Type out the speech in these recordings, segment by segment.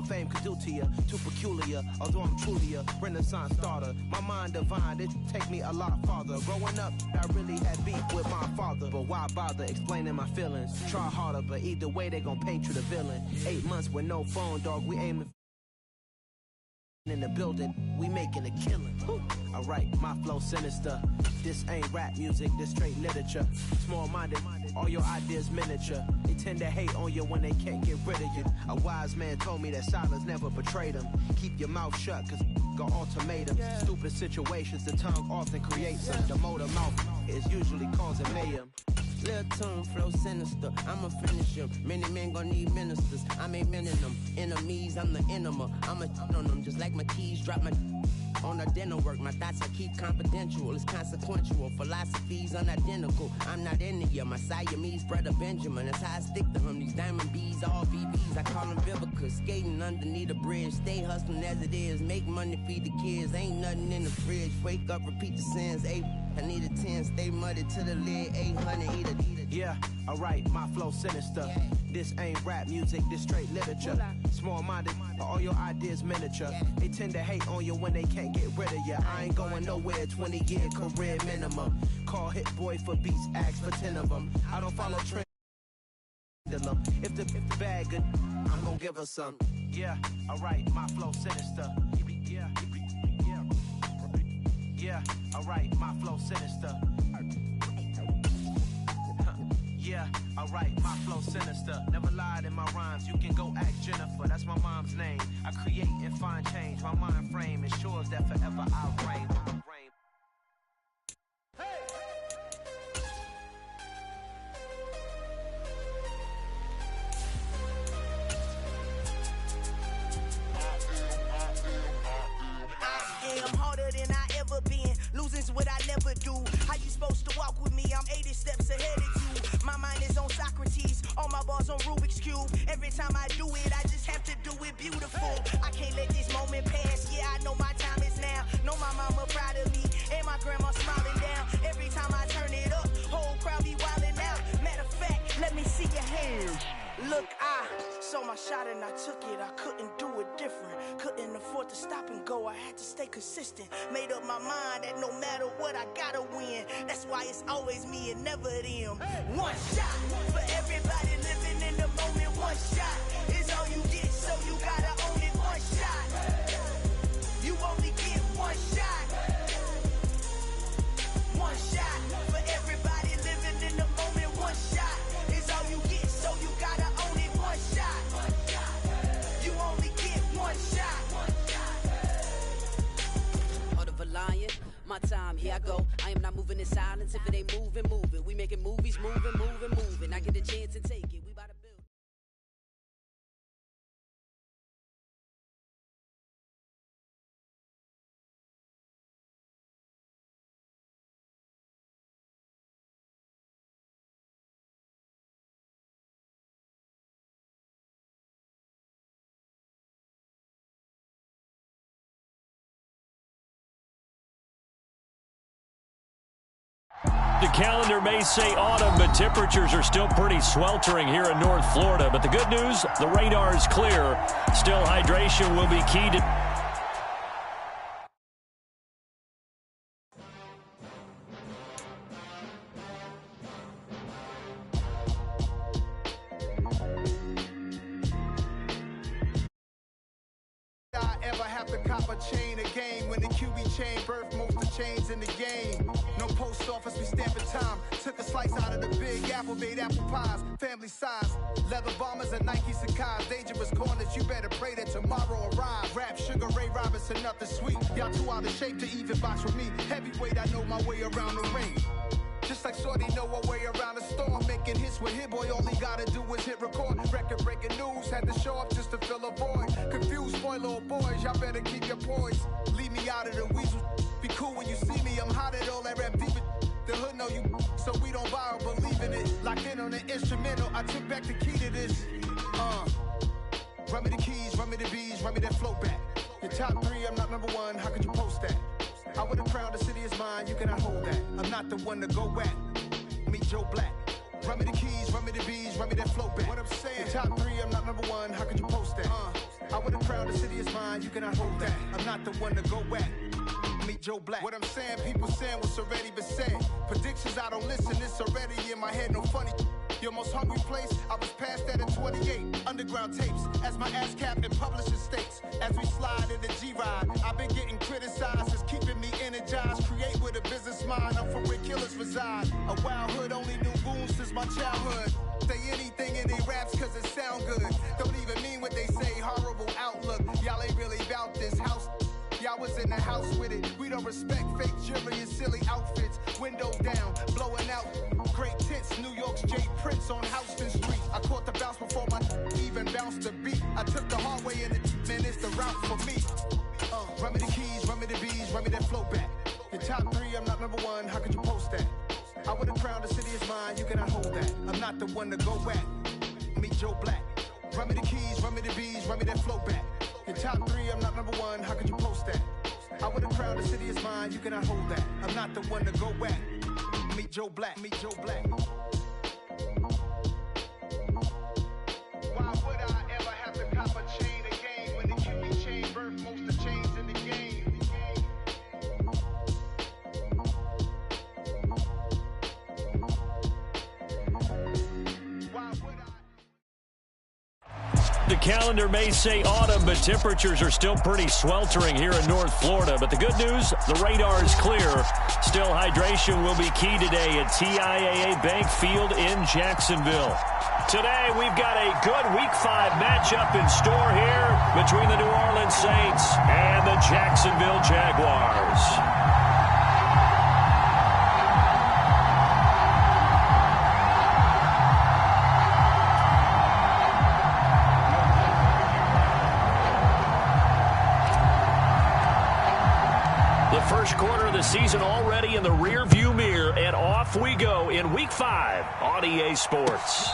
fame could do to you. Too peculiar, although I'm truly a Renaissance starter. My mind divine, it take me a lot farther. Growing up, I really had beef with my father, but why bother explaining my feelings? Try harder, but either way they gon' paint you the villain. 8 months with no phone, dog, we aiming in the building, we making a killing. Alright, my flow sinister. This ain't rap music, this straight literature. Small-minded, all your ideas miniature. They tend to hate on you when they can't get rid of you. A wise man told me that silence never betrayed him. Keep your mouth shut, cause got ultimatums. Stupid situations, the tongue often creates them. The motor mouth is usually causing mayhem. Lil' tune, flow sinister, I'ma finish him. Many men gon' need ministers, I ain't mending them. Enemies, I'm the enema, I'ma on them. Just like my keys, drop my on the dinner work. My thoughts I keep confidential, it's consequential. Philosophies unidentical, I'm not into you. My Siamese brother Benjamin, that's how I stick to him. These diamond bees, all VVs, I call them Vivica. Skating underneath the bridge, stay hustling as it is. Make money, feed the kids, ain't nothing in the fridge. Wake up, repeat the sins, I need a 10, stay muddy to the lid, 800, eat it. Yeah, alright, my flow sinister. This ain't rap music, this straight literature. Small-minded, all your ideas miniature. They tend to hate on you when they can't get rid of you. I ain't going nowhere, 20-year career minimum. Call Hit Boy for beats, ask for 10 of them. I don't follow trends. If the bag good, I'm gonna give her some. Yeah, alright, my flow sinister. Yeah, alright, my flow sinister. Yeah, alright, my flow sinister. Never lied in my rhymes, you can go ask Jennifer. That's my mom's name. I create and find change. My mind frame ensures that forever I'll reign. Losing's what I never do. How you supposed to walk with me? I'm 80 steps ahead of you. My mind is on Socrates, all my bars on Rubik's Cube. Every time I do it, I just have to do it beautiful. I can't let this moment pass. Yeah, I know my time is now. Know my mama proud of me, and my grandma smiling down. Every time I turn it up, whole crowd be wildin' out. Matter of fact, let me see your hands. Look, I saw my shot and I took it. I couldn't do it different. Couldn't afford to stop and go. I had to stay consistent. Made up my mind that no matter what, I gotta win. That's why it's always me and never them. One shot for everybody living in the moment. One shot is all you get, so you gotta own it. One shot. You only get one shot. One shot for everybody living in the moment. One shot is all you get, so you gotta own it. One shot. You only get one shot. Heart of a lion, my time, here I go. I am not moving in silence. If it ain't moving, moving. We making movies, moving. I get a chance to take it. We about to build. The calendar may say autumn, but temperatures are still pretty sweltering here in North Florida. But the good news, the radar is clear. Still, hydration will be key to... Chain a game when the QB chain birthed most of chains in the game. No post office, we stamping time. Took a slice out of the big apple, made apple pies, family size. Leather bombers and Nike Sacai's. Dangerous corners, you better pray that tomorrow arrives. Rap, Sugar Ray Robinson, nothing sweet. Y'all too out of shape to even box with me. Heavyweight, I know my way around the ring. Just like Shorty know her way around the storm. Making hits with Hit Boy, all he gotta do is hit record. Record breaking news, had to show up just to fill a void. Confused boy, little boys, y'all better keep your poise. Leave me out of the weasel. Be cool when you see me, I'm hot at all that rap deep. The hood know you, so we don't borrow, believe in it. Locked in on the instrumental, I took back the key to this. Run me the keys, run me the bees, run me that flow back. Your top three, I'm not number one, how could you post that? I would have crowned the city is mine, you cannot hold that. I'm not the one to go at. Meet Joe Black. Run me the keys, run me the bees, run me that flow back. What I'm saying, your top three, I'm not number one, how could you post that? I would would have crowned the city is mine, you cannot hold that. I'm not the one to go at. Meet Joe Black. What I'm saying, people saying what's already been said. Predictions, I don't listen, it's already in my head, no funny. Your most hungry place, I was past that at 28. Underground tapes, as my ass cap in publishing states. As we slide in the G-Ride, I've been getting criticized, it's keeping me energized. Create with a business mind, I'm from where killers reside. A wild hood, only knew goons since my childhood. Say anything in they raps cause it sound good. Don't even mean what they say, horrible outlook. Y'all ain't really about this house. Y'all was in the house with it. We don't respect fake jewelry and silly outfits. Window down, blowing out. Great tits, New York's J. Prince on Houston Street. I caught the bounce before my even bounced the beat. I took the hard way in it, man, it's the route for me. Run me the keys, run me the bees, run me that flow back. Your top 3, I'm not number 1, how could you post that? I would have crowned the city is mine, you cannot hold that. I'm not the one to go at. Meet Joe Black. Run me the keys, run me the bees, run me that flow back. Your top 3, I'm not number 1, how could you post that? I would have crowned the city is mine, you cannot hold that. I'm not the one to go at. Meet Joe Black, meet Joe Black. Why would I ever have to cop a chain again when the QB chain birthed most of the chains in the game? Why would I? The calendar may say autumn, but temperatures are still pretty sweltering here in North Florida. But the good news, the radar is clear. Still, hydration will be key today at TIAA Bank Field in Jacksonville. Today, we've got a good Week 5 matchup in store here between the New Orleans Saints and the Jacksonville Jaguars. First quarter of the season already in the rear-view mirror, and off we go in Week 5 on EA Sports.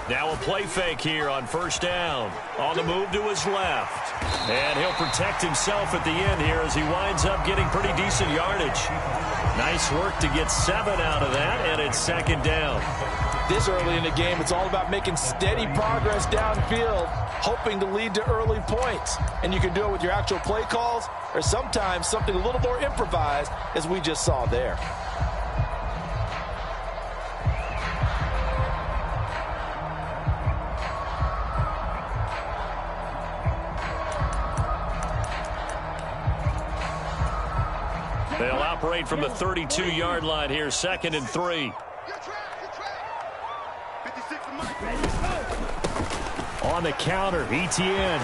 Now a play fake here on first down. On the move to his left. And he'll protect himself at the end here as he winds up getting pretty decent yardage. Nice work to get 7 out of that, and it's second down. This early in the game, it's all about making steady progress downfield, hoping to lead to early points. And you can do it with your actual play calls or sometimes something a little more improvised, as we just saw there. They'll operate from the 32-yard line here, 2nd and 3. On the counter, Etienne.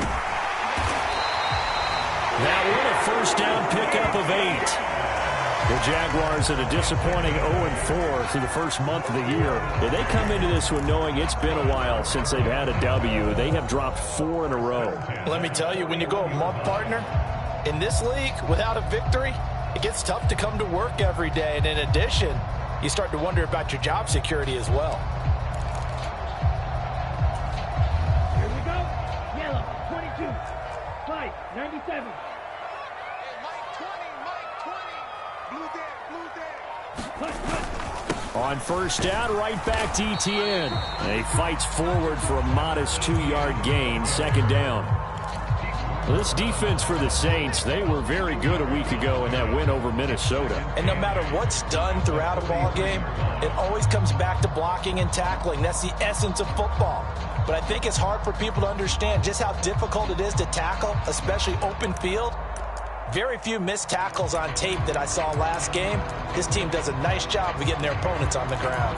That one a first down pickup of 8. The Jaguars at a disappointing 0-4 through the first month of the year. But they come into this one knowing it's been a while since they've had a W. They have dropped 4 in a row. Let me tell you, when you go a month, partner, in this league without a victory, it gets tough to come to work every day. And in addition, you start to wonder about your job security as well. Here we go. Yellow, 22. Fight, 97. On first down, right back to Etienne. And he fights forward for a modest 2-yard gain, 2nd down. Well, this defense for the Saints, they were very good a week ago in that win over Minnesota. And no matter what's done throughout a ball game, it always comes back to blocking and tackling. That's the essence of football. But I think it's hard for people to understand just how difficult it is to tackle, especially open field. Very few missed tackles on tape that I saw last game. This team does a nice job of getting their opponents on the ground.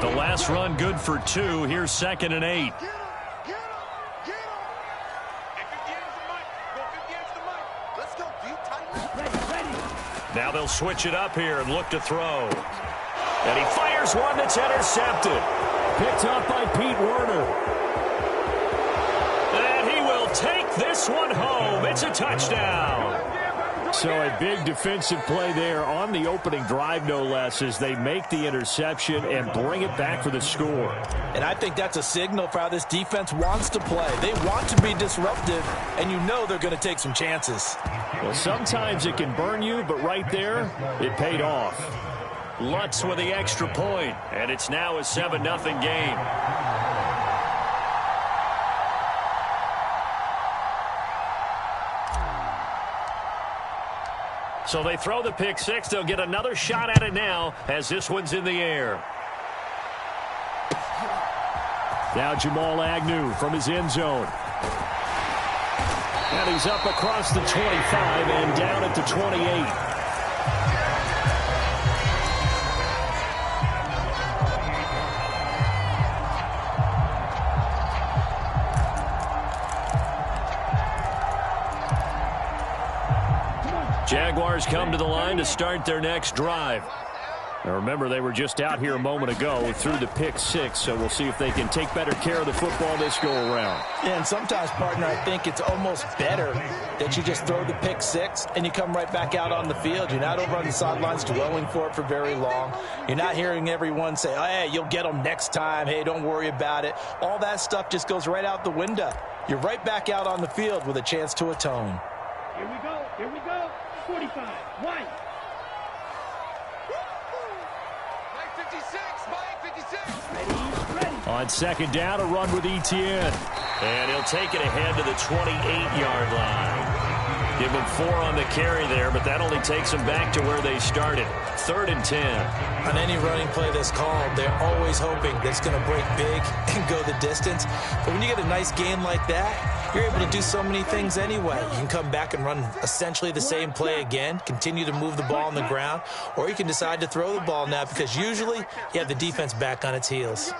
The last run good for 2. Here's 2nd and 8. Now they'll switch it up here and look to throw. And he fires one that's intercepted. Picked up by Pete Werner. And he will take this one home. It's a touchdown. So a big defensive play there on the opening drive, no less, as they make the interception and bring it back for the score. And I think that's a signal for how this defense wants to play. They want to be disruptive, and you know they're going to take some chances. Well, sometimes it can burn you, but right there, it paid off. Lutz with the extra point, and it's now a 7-0 game. So they throw the pick six. They'll get another shot at it now as this one's in the air. Now Jamal Agnew from his end zone. And he's up across the 25 and down at the 28. Jaguars come to the line to start their next drive. Now remember, they were just out here a moment ago through the pick six, so we'll see if they can take better care of the football this go-around. Yeah, and sometimes, partner, I think it's almost better that you just throw the pick six and you come right back out on the field. You're not over on the sidelines dwelling for it for very long. You're not hearing everyone say, oh, hey, you'll get them next time. Hey, don't worry about it. All that stuff just goes right out the window. You're right back out on the field with a chance to atone. Here we go. Here we go. 45. White. Mike 56. Mike 56. Ready. On second down, a run with Etienne. And he'll take it ahead to the 28-yard line. Give him 4 on the carry there, but that only takes them back to where they started. 3rd and 10. On any running play that's called, they're always hoping that it's going to break big and go the distance. But when you get a nice gain like that, you're able to do so many things anyway. You can come back and run essentially the same play again, continue to move the ball on the ground, or you can decide to throw the ball now because usually you have the defense back on its heels.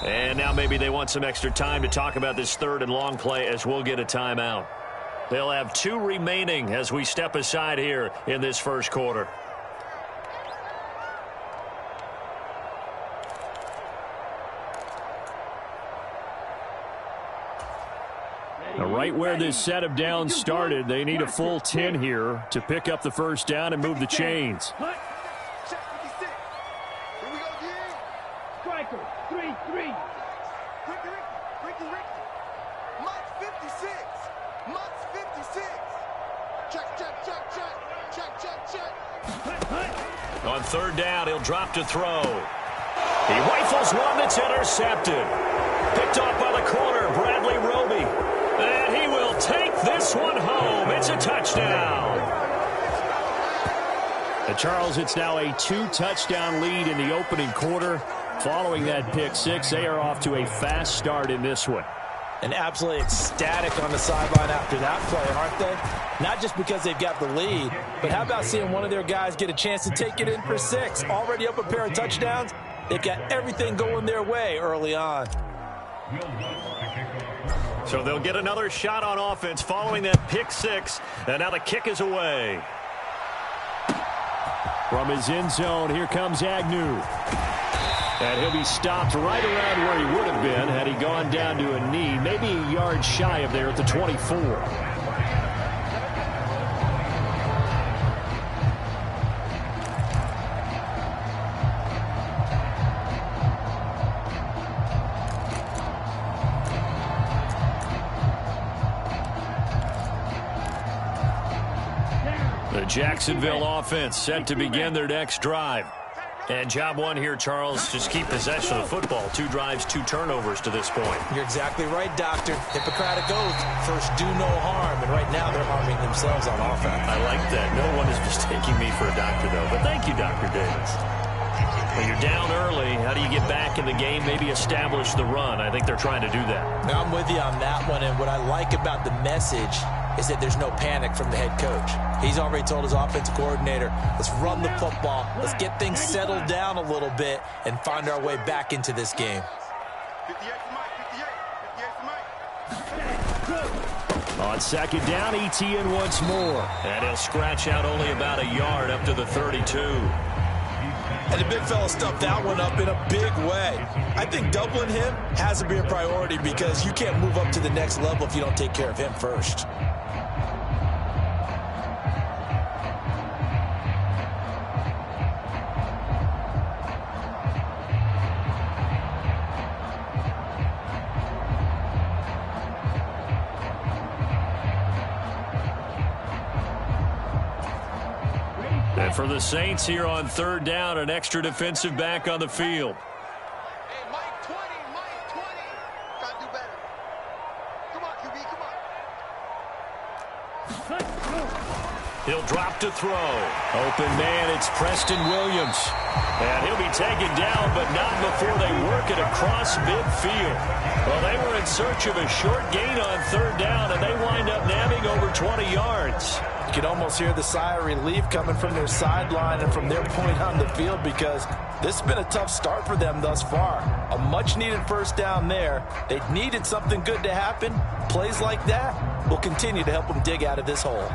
And now maybe they want some extra time to talk about this 3rd and long play as we'll get a timeout. They'll have 2 remaining as we step aside here in this first quarter. Now, right where this set of downs started, they need a full 10 here to pick up the first down and move the chains. Striker, 3-3. Ricky. Mike 56. Mike 56. Check. On 3rd down, he'll drop to throw. He rifles one that's intercepted. Picked off by the corner, Bradley Roby. And he will take this one home. It's a touchdown. And Charles, it's now a 2-touchdown lead in the opening quarter. Following that pick six, they are off to a fast start in this one. And absolutely ecstatic on the sideline after that play, aren't they? Not just because they've got the lead, but how about seeing one of their guys get a chance to take it in for 6? Already up a pair of touchdowns. They've got everything going their way early on. So they'll get another shot on offense following that pick six. And now the kick is away. From his end zone, here comes Agnew. And he'll be stopped right around where he would have been had he gone down to a knee, maybe a yard shy of there at the 24. The Jacksonville offense set to begin their next drive. And job one here, Charles, just keep possession of the football. 2 drives, 2 turnovers to this point. You're exactly right, Doctor. Hippocratic oath. First, do no harm. And right now, they're harming themselves on offense. I like that. No one is mistaking me for a doctor, though. But thank you, Dr. Davis. When you're down early, how do you get back in the game, maybe establish the run? I think they're trying to do that. Now, I'm with you on that one. And what I like about the message is that there's no panic from the head coach. He's already told his offensive coordinator, let's run the football, let's get things settled down a little bit and find our way back into this game. 58 to Mike, 58 to Mike. On second down, ETN once more. And he'll scratch out only about a yard up to the 32. And the big fella stuffed that one up in a big way. I think doubling him has to be a priority because you can't move up to the next level if you don't take care of him first. And for the Saints here on third down, an extra defensive back on the field. Hey, Mike 20, Mike 20. Gotta do better. Come on, QB, come on. He'll drop to throw. Open man, it's Preston Williams. And he'll be taken down, but not before they work it across midfield. Well, they were in search of a short gain on third down, and they wind up nabbing over 20 yards. You can almost hear the sigh of relief coming from their sideline and from their point on the field because this has been a tough start for them thus far. A much-needed first down there. They needed something good to happen. Plays like that will continue to help them dig out of this hole.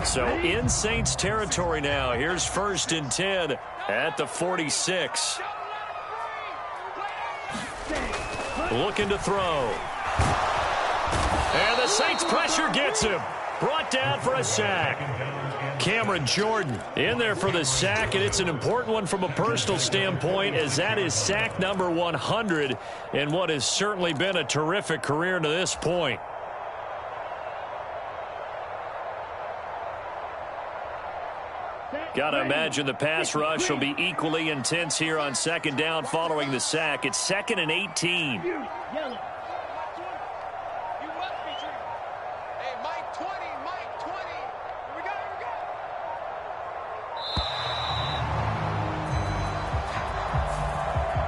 So in Saints territory now. Here's 1st and 10 at the 46. Looking to throw. And the Saints pressure gets him. Brought down for a sack. Cameron Jordan in there for the sack, and it's an important one from a personal standpoint as that is sack number 100 in what has certainly been a terrific career to this point. Got to imagine the pass rush will be equally intense here on second down following the sack. It's 2nd and 18. Yellow.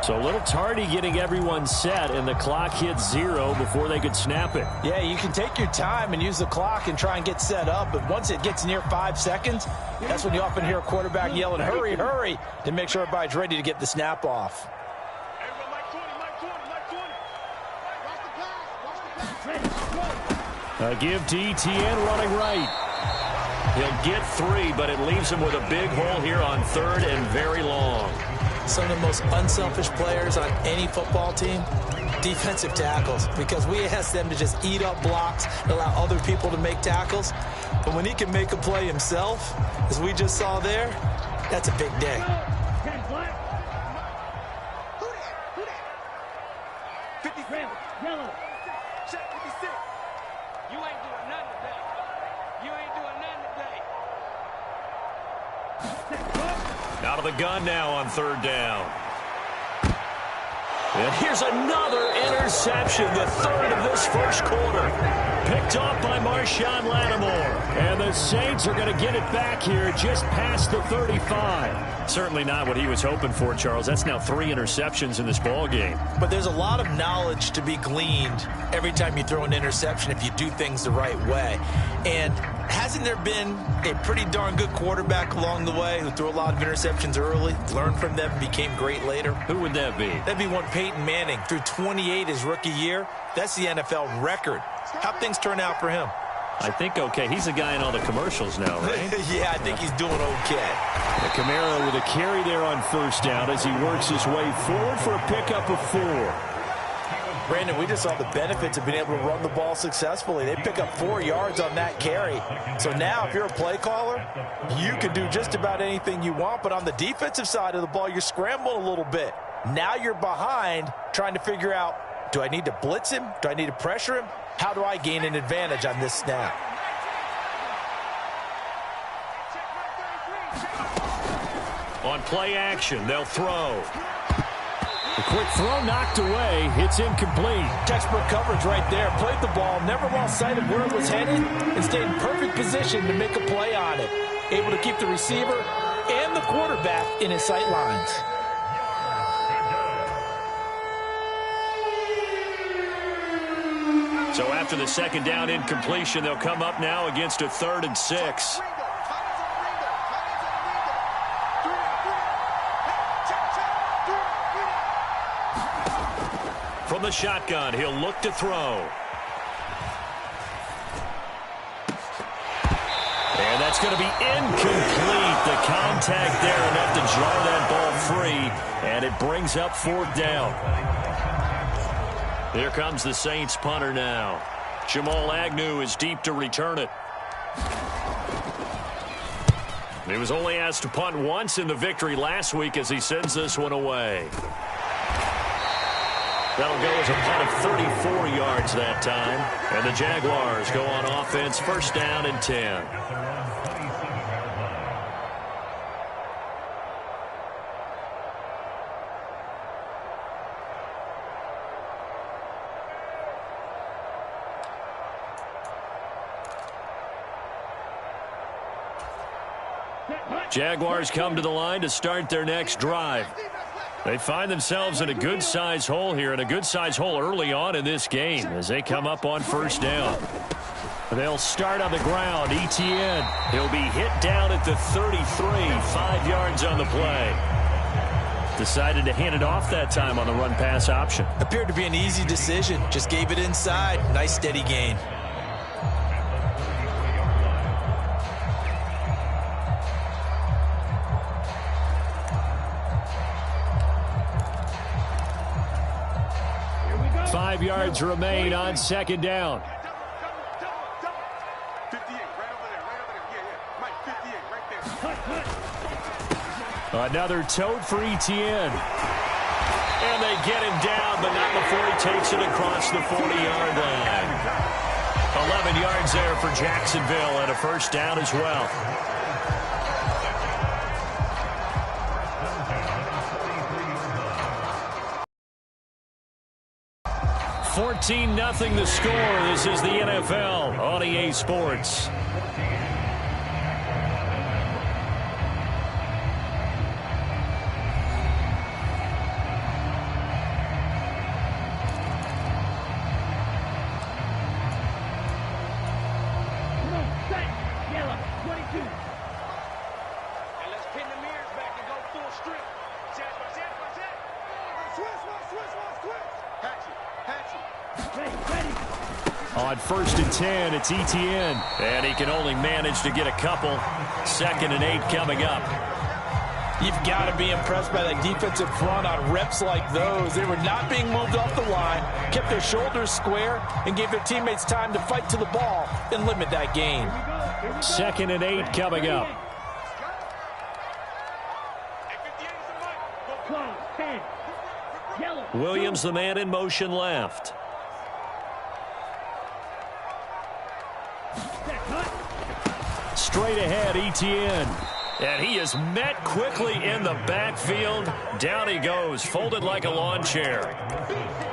So a little tardy getting everyone set, and the clock hits 0 before they could snap it. Yeah, you can take your time and use the clock and try and get set up, but once it gets near 5 seconds, that's when you often hear a quarterback yelling, hurry, hurry, to make sure everybody's ready to get the snap off. A give to ETN running right. He'll get 3, but it leaves him with a big hole here on 3rd and very long. Some of the most unselfish players on any football team, defensive tackles, because we ask them to just eat up blocks and allow other people to make tackles. But when he can make a play himself, as we just saw there, that's a big day. Yellow. You ain't doing nothing today. You ain't doing nothing today. Out of the gun now on 3rd down. And here's another interception, the 3rd of this first quarter. Picked off by Marshawn Lattimore. And the Saints are going to get it back here just past the 35. Certainly not what he was hoping for, Charles. That's now 3 interceptions in this ball game. But there's a lot of knowledge to be gleaned every time you throw an interception if you do things the right way. And hasn't there been a pretty darn good quarterback along the way who threw a lot of interceptions early, learned from them, became great later? Who would that be? That'd be one Peyton Manning. Threw 28 his rookie year. That's the NFL record. How'd things turn out for him? I think okay. He's a guy in all the commercials now, right? Yeah, I think he's doing okay. The Camaro with a carry there on 1st down as he works his way forward for a pickup of 4. Brandon, we just saw the benefits of being able to run the ball successfully. They pick up 4 yards on that carry. So now if you're a play caller, you can do just about anything you want. But on the defensive side of the ball, you're scrambling a little bit. Now you're behind trying to figure out, do I need to blitz him? Do I need to pressure him? How do I gain an advantage on this snap? On play action, they'll throw. The quick throw knocked away. It's incomplete. Textbook coverage right there. Played the ball, never lost sight of where it was headed, and stayed in perfect position to make a play on it. Able to keep the receiver and the quarterback in his sight lines. So after the 2nd down incompletion, they'll come up now against a 3rd and 6. From the shotgun, he'll look to throw. And that's going to be incomplete. The contact there enough to draw that ball free, and it brings up 4th down. Here comes the Saints punter now. Jamal Agnew is deep to return it. He was only asked to punt once in the victory last week as he sends this one away. That'll go as a punt of 34 yards that time. And the Jaguars go on offense, 1st down and 10. Jaguars come to the line to start their next drive. They find themselves in a good-sized hole here, and a good-sized hole early on in this game as they come up on 1st down. They'll start on the ground. Etienne, he'll be hit down at the 33, 5 yards on the play. Decided to hand it off that time on the run-pass option. Appeared to be an easy decision. Just gave it inside. Nice steady gain. Five yards remain on 2nd down. 58, right over there. Yeah. Mike, 58, right there. Another tote for Etienne. And they get him down, but not before he takes it across the 40-yard line. 11 yards there for Jacksonville, and a 1st down as well. 14-0 the score. This is the NFL on EA Sports. On 1st and 10, it's Etienne. And he can only manage to get a couple. 2nd and 8 coming up. You've got to be impressed by that defensive front on reps like those. They were not being moved off the line, kept their shoulders square, and gave their teammates time to fight to the ball and limit that gain. 2nd and 8 coming up. Williams, the man in motion left. Straight ahead, Etienne. And he is met quickly in the backfield. Down he goes, folded like a lawn chair.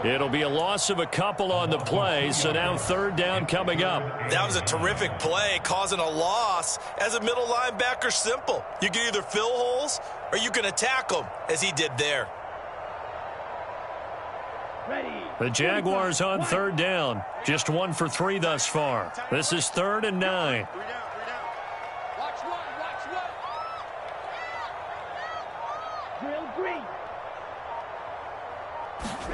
It'll be a loss of a couple on the play, so now 3rd down coming up. That was a terrific play, causing a loss. As a middle linebacker, simple. You can either fill holes or you can attack them, as he did there. The Jaguars on 3rd down. Just 1 for 3 thus far. This is 3rd and 9.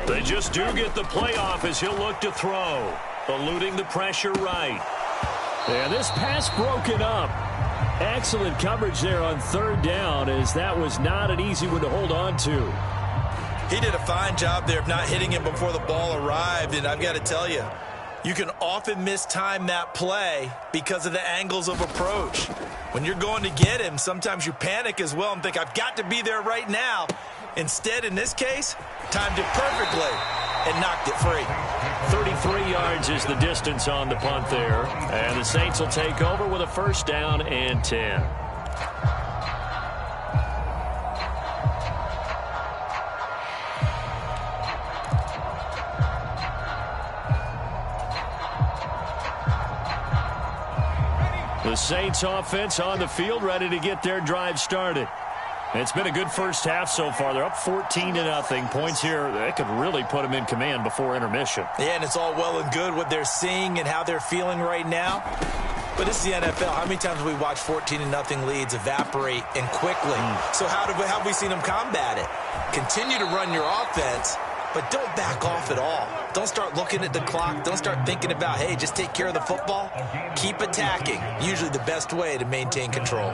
They just do get the play off as he'll look to throw. Eluding the pressure right. And this pass broken up. Excellent coverage there on 3rd down, as that was not an easy one to hold on to. He did a fine job there of not hitting him before the ball arrived, and I've got to tell you, you can often mistime that play because of the angles of approach. When you're going to get him, sometimes you panic as well and think, I've got to be there right now. Instead, in this case, timed it perfectly and knocked it free. 33 yards is the distance on the punt there. And the Saints will take over with a 1st down and 10. The Saints offense on the field, ready to get their drive started. It's been a good first half so far. They're up 14-0. Points here, that could really put them in command before intermission. Yeah, and it's all well and good what they're seeing and how they're feeling right now. But this is the NFL. How many times have we watched 14-0 leads evaporate and quickly? So how have we seen them combat it? Continue to run your offense but don't back off at all. Don't start looking at the clock. Don't start thinking about, hey, just take care of the football. Keep attacking. Usually the best way to maintain control.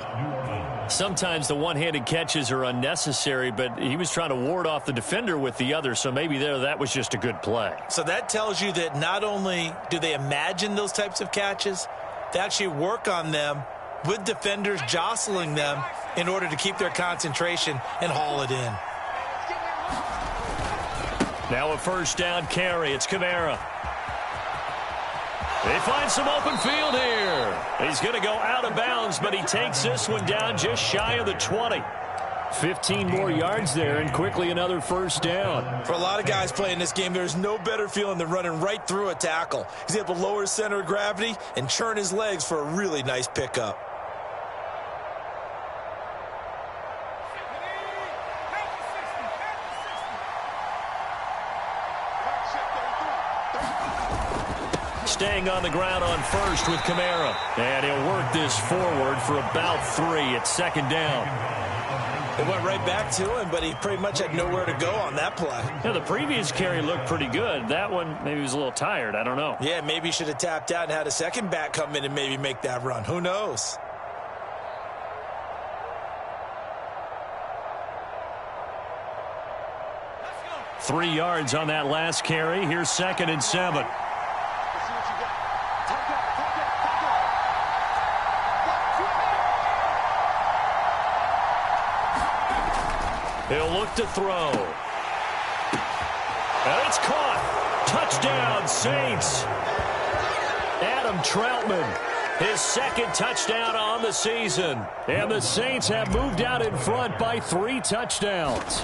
Sometimes the one-handed catches are unnecessary, but he was trying to ward off the defender with the other, so maybe that was just a good play. So that tells you that not only do they imagine those types of catches, they actually work on them with defenders jostling them in order to keep their concentration and haul it in. Now a first down carry. It's Kamara. They find some open field here. He's going to go out of bounds, but he takes this one down just shy of the 20. 15 more yards there, and quickly another first down. For a lot of guys playing this game, there's no better feeling than running right through a tackle. He's able to lower his center of gravity and churn his legs for a really nice pickup. Staying on the ground on first with Kamara. And he'll work this forward for about 3 at second down. It went right back to him, but he pretty much had nowhere to go on that play. Yeah, the previous carry looked pretty good. That one, maybe he was a little tired. I don't know. Yeah, maybe he should have tapped out and had a second back come in and maybe make that run. Who knows? Let's go. 3 yards on that last carry. Here's 2nd and 7. He'll look to throw. And it's caught. Touchdown, Saints. Adam Troutman, his 2nd touchdown on the season. And the Saints have moved out in front by 3 touchdowns.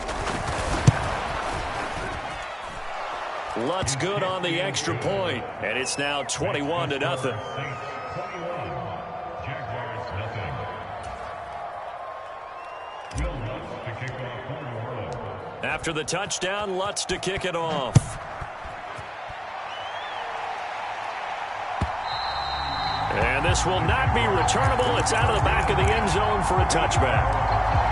Lutz good on the extra point, and it's now 21-0. After the touchdown, Lutz to kick it off. And this will not be returnable. It's out of the back of the end zone for a touchback.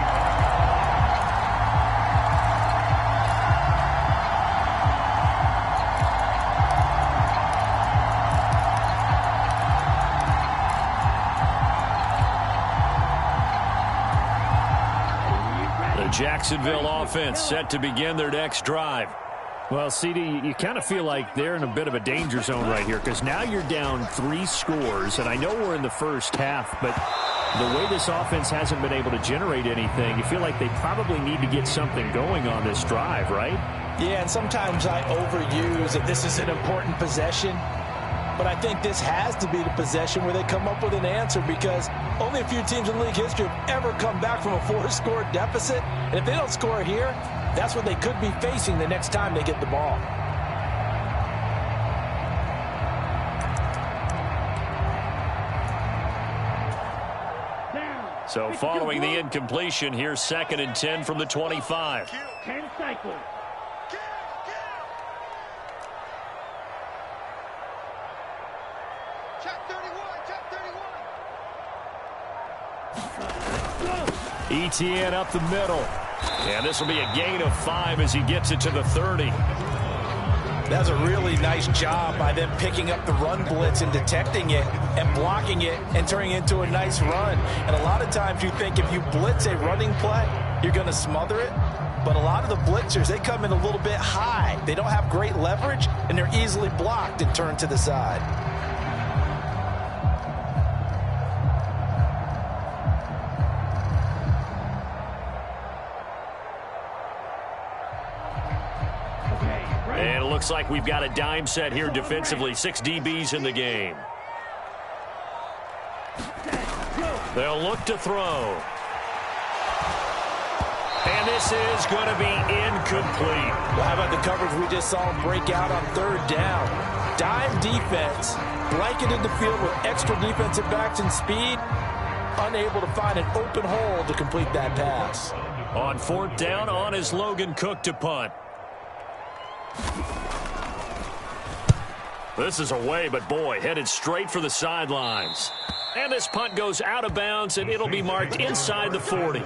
Jacksonville offense set to begin their next drive. Well, CD, you kind of feel like they're in a bit of a danger zone right here because now you're down 3 scores, and I know we're in the first half, but the way this offense hasn't been able to generate anything, you feel like they probably need to get something going on this drive, right? Yeah, and sometimes I overuse that this is an important possession. But I think this has to be the possession where they come up with an answer because only a few teams in league history have ever come back from a 4-score deficit. And if they don't score here, that's what they could be facing the next time they get the ball. So following the incompletion, here's 2nd and 10 from the 25. 10 cycles. Etienne up the middle. And this will be a gain of 5 as he gets it to the 30. That's a really nice job by them picking up the run blitz and detecting it and blocking it and turning it into a nice run. And a lot of times you think if you blitz a running play, you're going to smother it. But a lot of the blitzers, they come in a little bit high. They don't have great leverage, and they're easily blocked and turned to the side. And it looks like we've got a dime set here defensively. 6 DBs in the game. They'll look to throw. And this is going to be incomplete. Well, how about the coverage we just saw him break out on 3rd down? Dime defense, blanketed the field with extra defensive backs and speed, unable to find an open hole to complete that pass. On 4th down, on is Logan Cook to punt. This is away, but boy, headed straight for the sidelines. And this punt goes out of bounds, and it'll be marked inside the 40.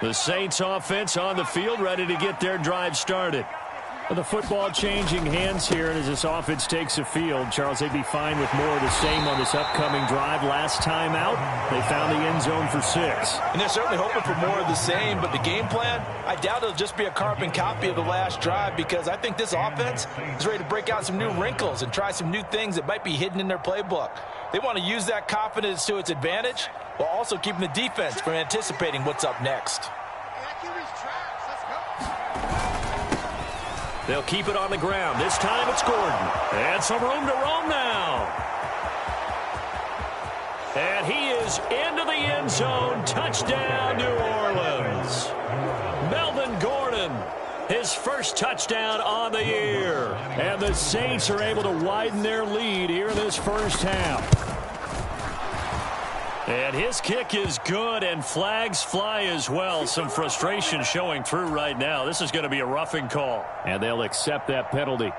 The Saints offense on the field, ready to get their drive started. The football changing hands here, and as this offense takes the field, Charles, they'd be fine with more of the same on this upcoming drive. Last time out, they found the end zone for 6. And they're certainly hoping for more of the same, but the game plan, I doubt it'll just be a carbon copy of the last drive, because I think this offense is ready to break out some new wrinkles and try some new things that might be hidden in their playbook. They want to use that confidence to its advantage while also keeping the defense from anticipating what's up next. They'll keep it on the ground. This time it's Gordon. And some room to roam now. And he is into the end zone. Touchdown, New Orleans. Melvin Gordon, his first touchdown on the year. And the Saints are able to widen their lead here in this first half. And his kick is good, and flags fly as well. Some frustration showing through right now. This is going to be a roughing call. And they'll accept that penalty.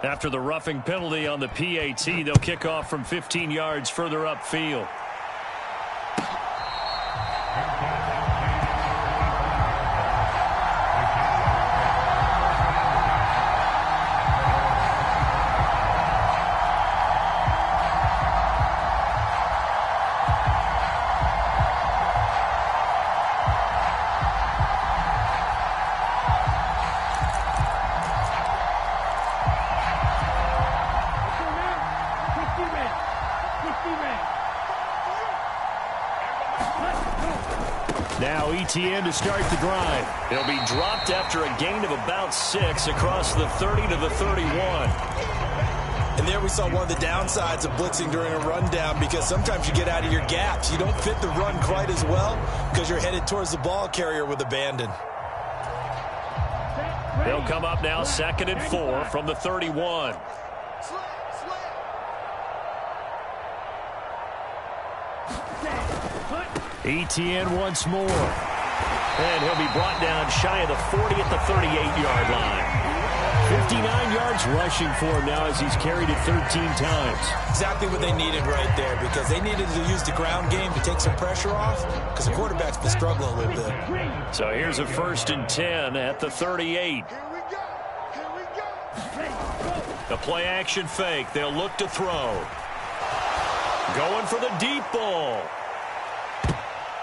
After the roughing penalty on the PAT, they'll kick off from 15 yards further upfield. Now ETN to start the drive. He'll be dropped after a gain of about 6 across the 30 to the 31. And there we saw one of the downsides of blitzing during a rundown, because sometimes you get out of your gaps. You don't fit the run quite as well because you're headed towards the ball carrier with abandon. They'll come up now 2nd and 4 from the 31. ETN once more. And he'll be brought down shy of the 40 at the 38-yard line. 59 yards rushing for him now as he's carried it 13 times. Exactly what they needed right there, because they needed to use the ground game to take some pressure off, because the quarterback's been struggling a little bit. So here's a 1st and 10 at the 38. The play action fake. They'll look to throw. Going for the deep ball.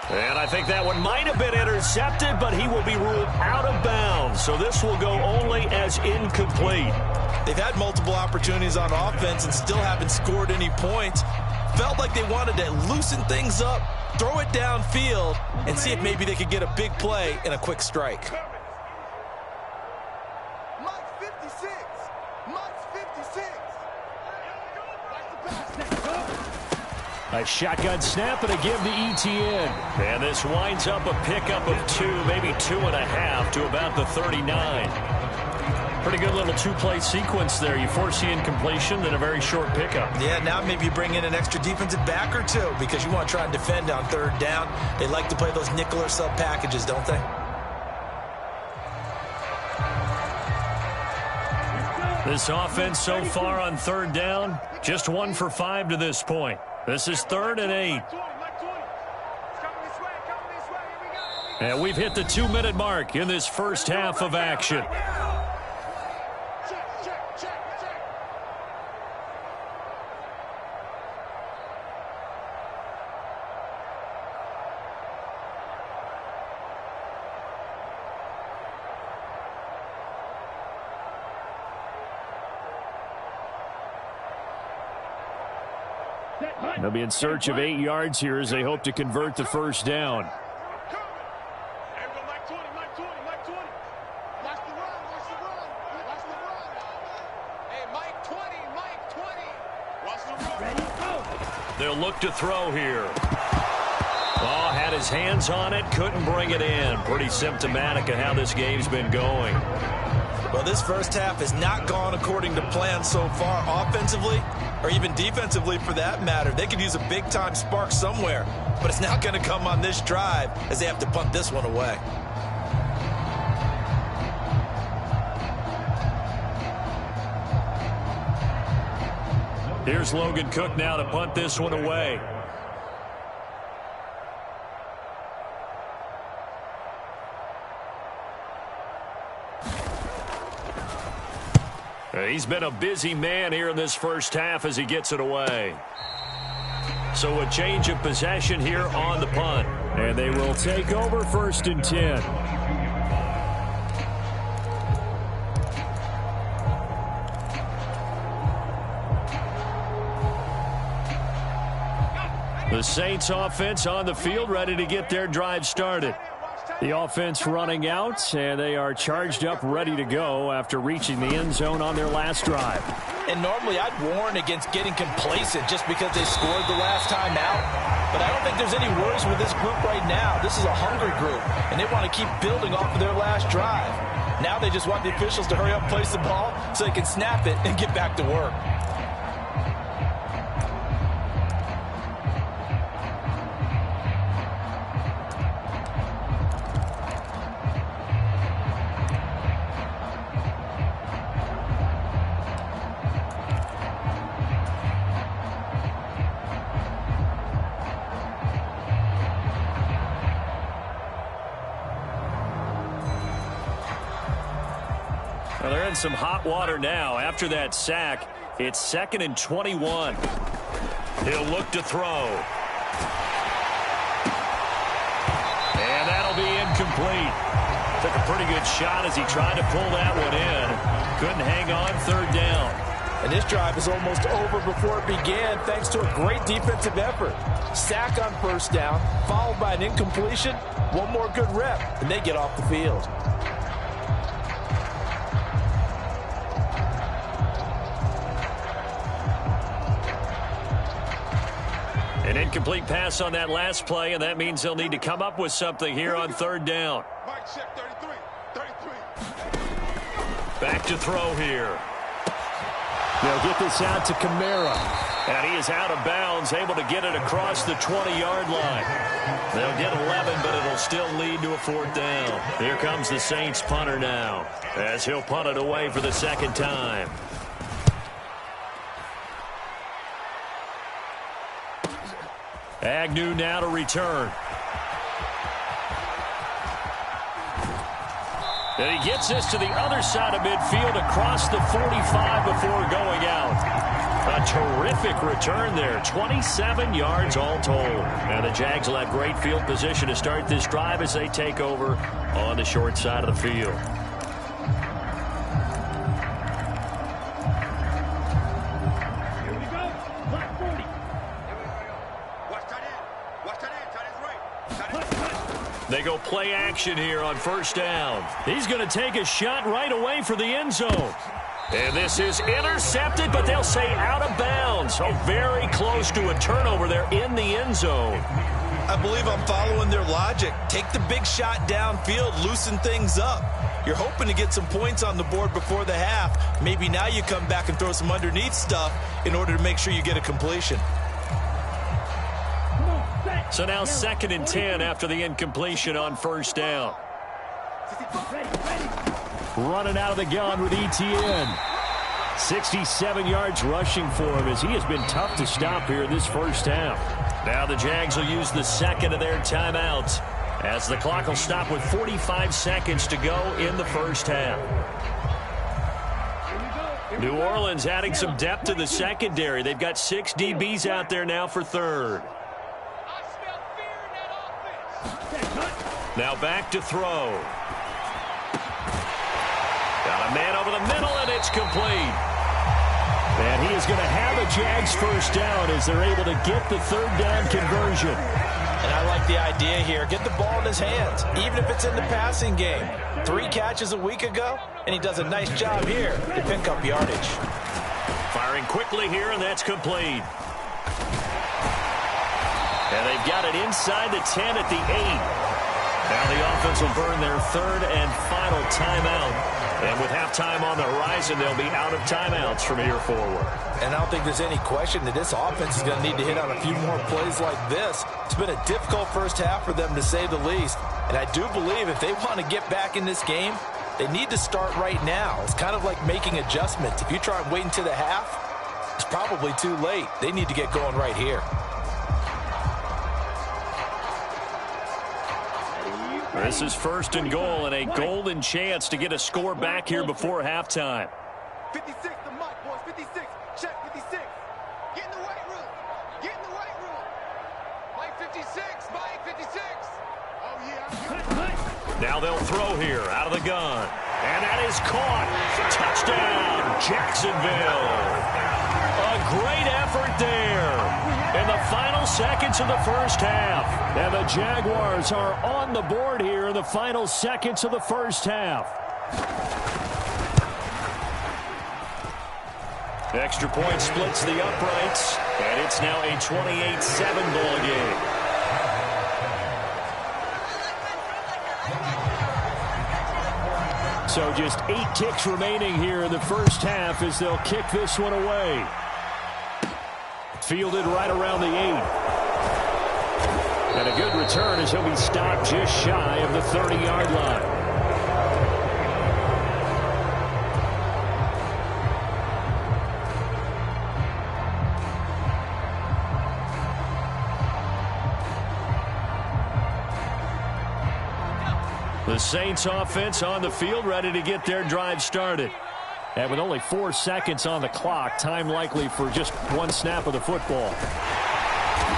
And I think that one might have been intercepted, but he will be ruled out of bounds. So this will go only as incomplete. They've had multiple opportunities on offense and still haven't scored any points. Felt like they wanted to loosen things up, throw it downfield, and see if maybe they could get a big play and a quick strike. A shotgun snap and a give to ETN. And this winds up a pickup of 2, maybe 2.5 to about the 39. Pretty good little 2-play sequence there. You force the incompletion, then a very short pickup. Yeah, now maybe you bring in an extra defensive back or 2, because you want to try and defend on 3rd down. They like to play those nickel or sub packages, don't they? This offense so far on 3rd down, just 1 for 5 to this point. This is 3rd and 8. And we've hit the 2-minute mark in this first half of action. They'll be in search of 8 yards here as they hope to convert the 1st down. They'll look to throw here. Oh, had his hands on it, couldn't bring it in. Pretty symptomatic of how this game's been going. Well, this first half has not gone according to plan so far offensively, or even defensively for that matter. They could use a big-time spark somewhere, but it's not going to come on this drive as they have to punt this one away. Here's Logan Cook now to punt this one away. He's been a busy man here in this first half as he gets it away. So a change of possession here on the punt. And they will take over 1st and 10. The Saints offense on the field, ready to get their drive started. The offense running out, and they are charged up, ready to go after reaching the end zone on their last drive. And normally I'd warn against getting complacent just because they scored the last time out. But I don't think there's any worries with this group right now. This is a hungry group, and they want to keep building off of their last drive. Now they just want the officials to hurry up and place the ball so they can snap it and get back to work. Well, they're in some hot water now. After that sack, it's 2nd and 21. He'll look to throw. And that'll be incomplete. Took a pretty good shot as he tried to pull that one in. Couldn't hang on, 3rd down. And this drive is almost over before it began thanks to a great defensive effort. Sack on 1st down, followed by an incompletion. One more good rep, and they get off the field. An incomplete pass on that last play, and that means they'll need to come up with something here on 3rd down. Back to throw here. They'll get this out to Kamara. And he is out of bounds, able to get it across the 20-yard line. They'll get 11, but it'll still lead to a 4th down. Here comes the Saints punter now, as he'll punt it away for the 2nd time. Agnew now to return. And he gets this to the other side of midfield across the 45 before going out. A terrific return there. 27 yards all told. And the Jags will have great field position to start this drive as they take over on the short side of the field. They go play action here on 1st down. He's going to take a shot right away for the end zone. And this is intercepted, but they'll say out of bounds. So very close to a turnover there in the end zone. I believe I'm following their logic. Take the big shot downfield, loosen things up. You're hoping to get some points on the board before the half. Maybe now you come back and throw some underneath stuff in order to make sure you get a completion. So now 2nd and 10 after the incompletion on 1st down. Running out of the gun with Etienne. 67 yards rushing for him as he has been tough to stop here in this first half. Now the Jags will use the 2nd of their timeouts as the clock will stop with 45 seconds to go in the first half. New Orleans adding some depth to the secondary. They've got 6 DBs out there now for 3rd. Now back to throw. Got a man over the middle, and it's complete. And he is going to have a Jags 1st down as they're able to get the 3rd down conversion. And I like the idea here. Get the ball in his hands, even if it's in the passing game. 3 catches a week ago, and he does a nice job here to pick up yardage. Firing quickly here, and that's complete. And they've got it inside the 10 at the 8. Now the offense will burn their 3rd and final timeout. And with halftime on the horizon, they'll be out of timeouts from here forward. And I don't think there's any question that this offense is going to need to hit on a few more plays like this. It's been a difficult first half for them, to say the least. And I do believe if they want to get back in this game, they need to start right now. It's kind of like making adjustments. If you try and wait until the half, It's probably too late. They need to get going right here. This is 1st and goal and a golden chance to get a score back here before halftime. 56, the mic, boys. 56. Check 56. Get in the weight room. Get in the weight room. Mike 56. Mike 56. Oh, yeah. Now they'll throw here out of the gun. And that is caught. Touchdown, Jacksonville. A great effort there in the final seconds of the first half. And the Jaguars are on the board here in the final seconds of the first half. Extra point splits the uprights, and it's now a 28-7 ball game. So just 8 ticks remaining here in the first half as they'll kick this one away. Fielded right around the 8. And a good return as he'll be stopped just shy of the 30-yard line. The Saints offense on the field, ready to get their drive started. And with only 4 seconds on the clock, time likely for just one snap of the football.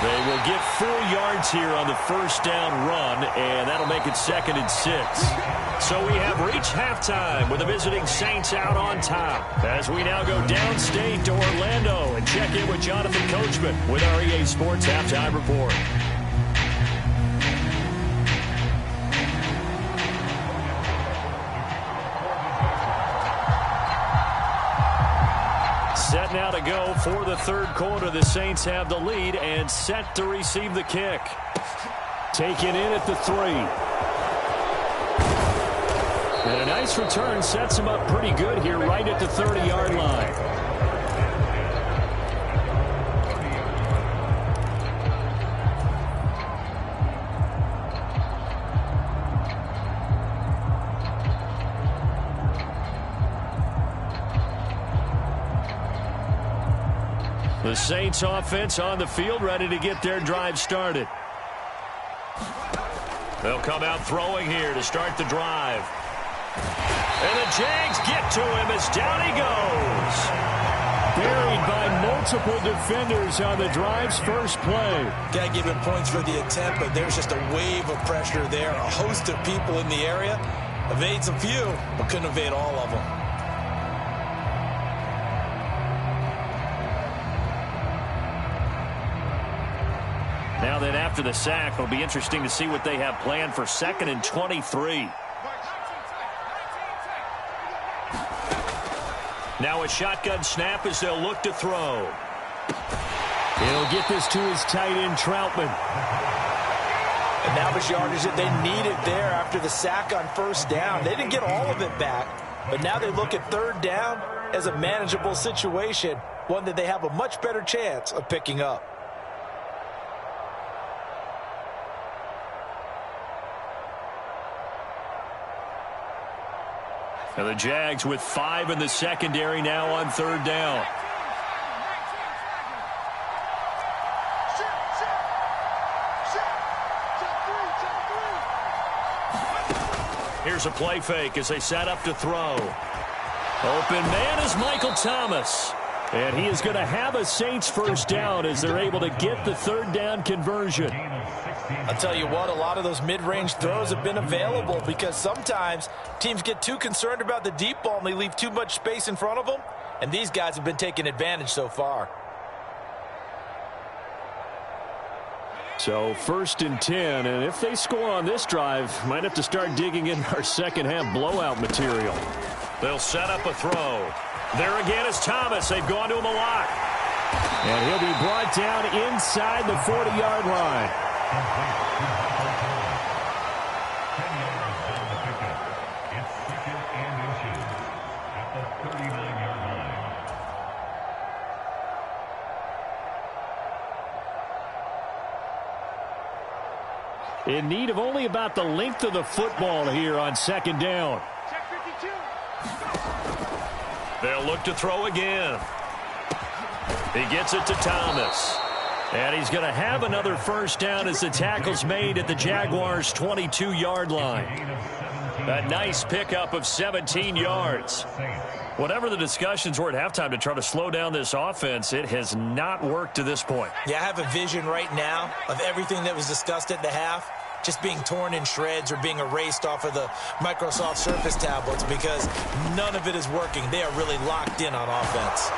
They will get 4 yards here on the first down run, and that'll make it 2nd and 6. So we have reached halftime with the visiting Saints out on top. As we now go downstate to Orlando and check in with Jonathan Coachman with our EA Sports Halftime Report. Set now to go for the third quarter. The Saints have the lead and set to receive the kick. Taken in at the 3. And a nice return sets him up pretty good here right at the 30-yard line. The Saints offense on the field, ready to get their drive started. They'll come out throwing here to start the drive. And the Jags get to him as down he goes. Buried by multiple defenders on the drive's first play. Got to give him points for the attempt, but there's just a wave of pressure there. A host of people in the area. Evades a few, but couldn't evade all of them. Now then, after the sack, it'll be interesting to see what they have planned for 2nd and 23. Now a shotgun snap as they'll look to throw. He'll get this to his tight end, Troutman. And that was yardage that they needed there after the sack on first down. They didn't get all of it back, but now they look at third down as a manageable situation, one that they have a much better chance of picking up. And the Jags with 5 in the secondary now on third down. Here's a play fake as they set up to throw. Open man is Michael Thomas. And he is going to have a Saints first down as they're able to get the third down conversion. I'll tell you what, a lot of those mid-range throws have been available because sometimes teams get too concerned about the deep ball and they leave too much space in front of them. And these guys have been taking advantage so far. So 1st and 10, and if they score on this drive, might have to start digging in our second half blowout material. They'll set up a throw. There again is Thomas. They've gone to him a lot. And he'll be brought down inside the 40-yard line. In need of only about the length of the football here on 2nd down. They'll look to throw again. He gets it to Thomas. And he's going to have another first down as the tackle's made at the Jaguars' 22-yard line. A nice pickup of 17 yards. Whatever the discussions were at halftime to try to slow down this offense, it has not worked to this point. Yeah, I have a vision right now of everything that was discussed at the half just being torn in shreds or being erased off of the Microsoft Surface tablets because none of it is working. They are really locked in on offense.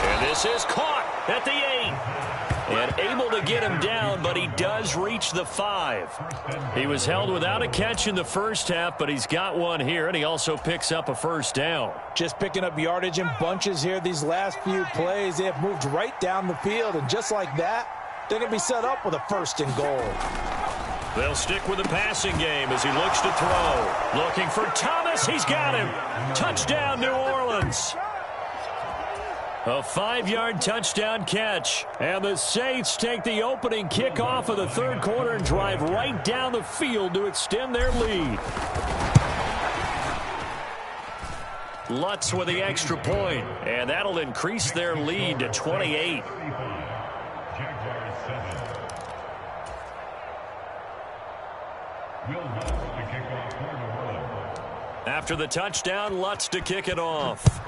And this is caught at the 8. And able to get him down, but he does reach the 5. He was held without a catch in the first half, but he's got one here, and he also picks up a first down. Just picking up yardage in bunches here these last few plays. They have moved right down the field, and just like that, they're going to be set up with a 1st and goal. They'll stick with the passing game as he looks to throw. Looking for Thomas. He's got him. Touchdown, New Orleans. A 5-yard touchdown catch. And the Saints take the opening kickoff of the third quarter and drive right down the field to extend their lead. Lutz with the extra point, and that'll increase their lead to 28. After the touchdown, Lutz to kick it off.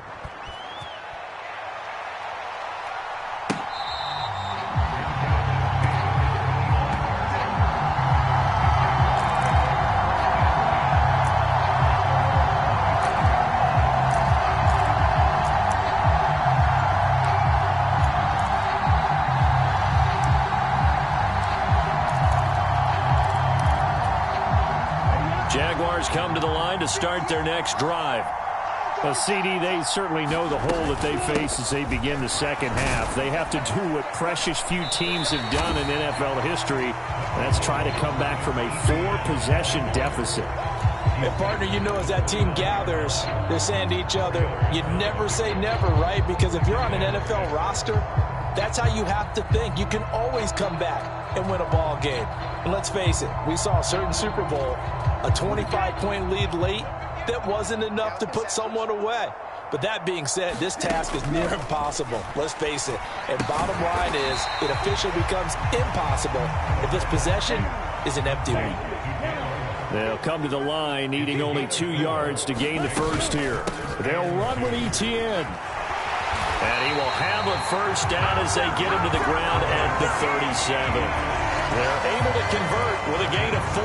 Jaguars come to the line to start their next drive. Well, CD, they certainly know the hole that they face as they begin the second half. They have to do what precious few teams have done in NFL history, and that's try to come back from a 4-possession deficit. And partner, you know, as that team gathers, they're saying to each other, you never say never, right? Because if you're on an NFL roster, that's how you have to think. You can always come back and win a ball game. And let's face it, we saw a certain Super Bowl, a 25-point lead late, that wasn't enough to put someone away. But that being said, this task is near impossible. Let's face it. And bottom line is, it officially becomes impossible if this possession is an empty one. They'll come to the line needing only 2 yards to gain the first here. They'll run with Etienne. And he will have a first down as they get him to the ground at the 37. They're able to convert with a gain of 4.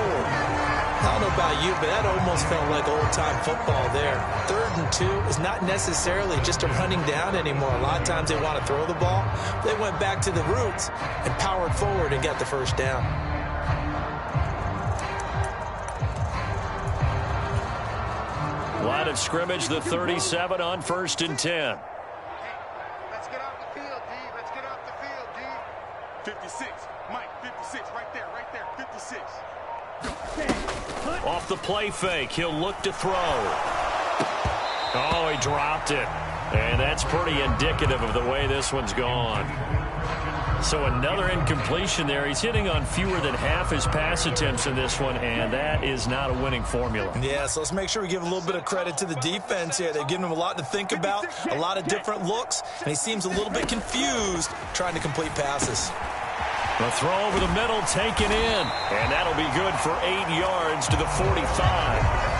I don't know about you, but that almost felt like old-time football there. 3rd and 2 is not necessarily just a running down anymore. A lot of times they want to throw the ball. They went back to the roots and powered forward and got the first down. Line of scrimmage, the 37 on 1st and 10. Let's get off the field, D. Let's get off the field, D. 56. Mike, 56. Right there, 56. Off the play fake, he'll look to throw. Oh, he dropped it. And that's pretty indicative of the way this one's gone. So another incompletion there. He's hitting on fewer than half his pass attempts in this one, and that is not a winning formula. Yeah, so let's make sure we give a little bit of credit to the defense here. They've given him a lot to think about, a lot of different looks, and he seems a little bit confused trying to complete passes. The throw over the middle taken in, and that'll be good for 8 yards to the 45.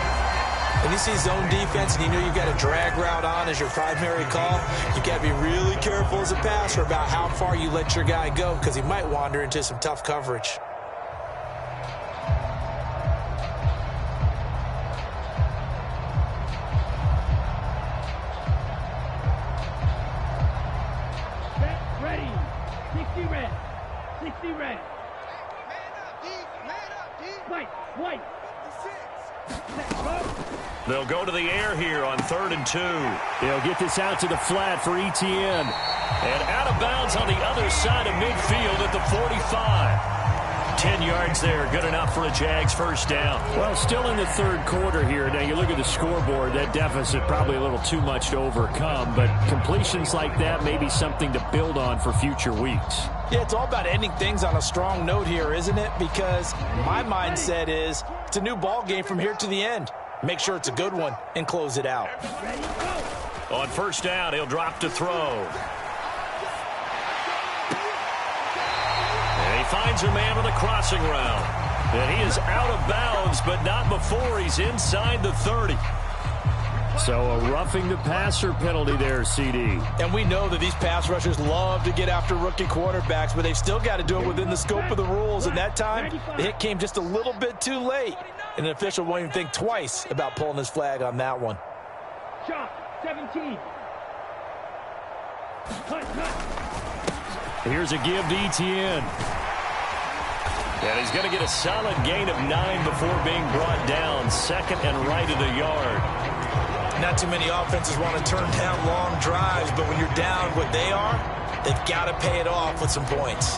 When you see zone defense and you know you've got a drag route on as your primary call, you've got to be really careful as a passer about how far you let your guy go because he might wander into some tough coverage. Ready. 60 red. 60 red. Man up, D. Man up, D. White. 56. They'll go to the air here on 3rd and 2. They'll get this out to the flat for Etienne. And out of bounds on the other side of midfield at the 45. 10 yards there, good enough for a Jags first down. Well, still in the third quarter here. Now, you look at the scoreboard, that deficit probably a little too much to overcome, but completions like that may be something to build on for future weeks. Yeah, it's all about ending things on a strong note here, isn't it? Because my mindset is it's a new ball game from here to the end. Make sure it's a good one and close it out. On first down, he'll drop to throw. finds a man with a crossing route. And he is out of bounds, but not before he's inside the 30. So a roughing the passer penalty there, CD. And we know that these pass rushers love to get after rookie quarterbacks, but they've still got to do it within the scope of the rules. And that time, the hit came just a little bit too late. And an official won't even think twice about pulling his flag on that one. Shot, 17. Here's a give to Etienne. And he's going to get a solid gain of 9 before being brought down. Second and right of the yard. Not too many offenses want to turn down long drives, but when you're down what they are, they've got to pay it off with some points.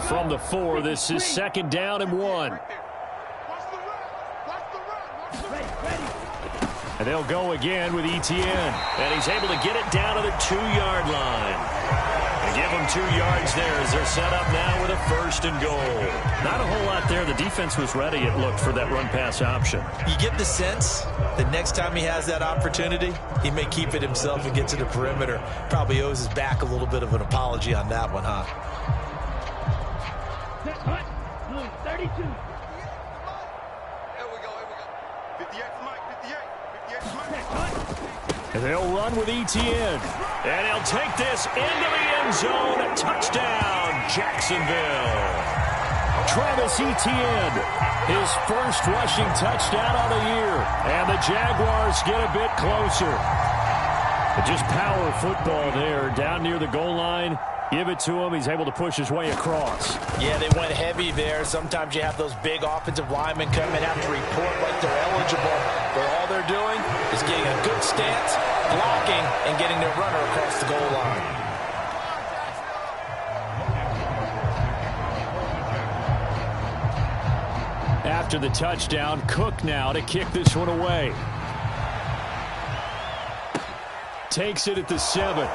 From the 4, this is second down and 1. And they'll go again with Etienne. And he's able to get it down to the 2-yard line. And give them 2 yards there as they're set up now with a first and goal. Not a whole lot there. The defense was ready, it looked, for that run-pass option. You get the sense that next time he has that opportunity, he may keep it himself and get to the perimeter. Probably owes his back a little bit of an apology on that one, huh? 32. Here we go. 58 Mike, 58 Mike. And they'll run with Etienne. And he'll take this into the end zone. Touchdown, Jacksonville. Travis Etienne, his first rushing touchdown of the year. And the Jaguars get a bit closer. Just power football there down near the goal line. Give it to him. He's able to push his way across. Yeah, they went heavy there. Sometimes you have those big offensive linemen come and have to report like they're eligible, but all they're doing is getting a good stance, blocking, and getting their runner across the goal line. After the touchdown, Cook now to kick this one away. Takes it at the 7.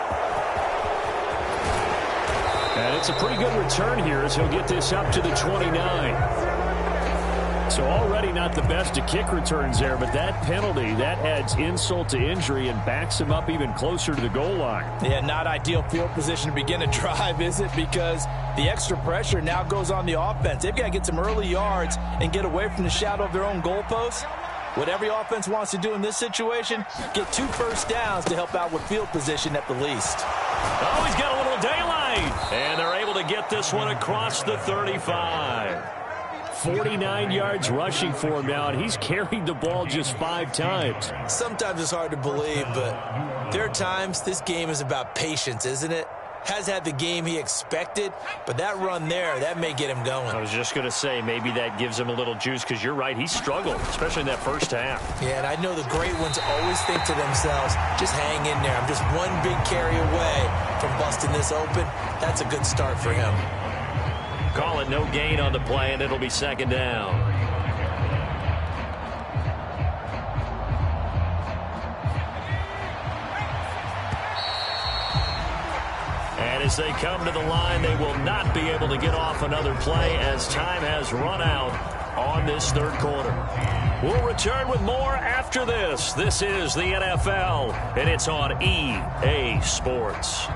And it's a pretty good return here as he'll get this up to the 29. So already not the best of kick returns there, but that penalty, that adds insult to injury and backs him up even closer to the goal line. Yeah, not ideal field position to begin a drive, is it? Because the extra pressure now goes on the offense. They've got to get some early yards and get away from the shadow of their own goalposts. What every offense wants to do in this situation, get 2 first downs to help out with field position at the least. Oh, he's got a little daylight. And they're able to get this one across the 35. 49 yards rushing for him now, and he's carried the ball just 5 times. Sometimes it's hard to believe, but there are times this game is about patience, isn't it? Has had the game he expected, but that run there, that may get him going. I was just going to say, maybe that gives him a little juice, because you're right, he struggled, especially in that first half. Yeah, and I know the great ones always think to themselves, just hang in there. I'm just one big carry away from busting this open. That's a good start for him. Call it no gain on the play, and it'll be second down. And as they come to the line, they will not be able to get off another play as time has run out on this third quarter. We'll return with more after this. This is the NFL, and it's on EA Sports.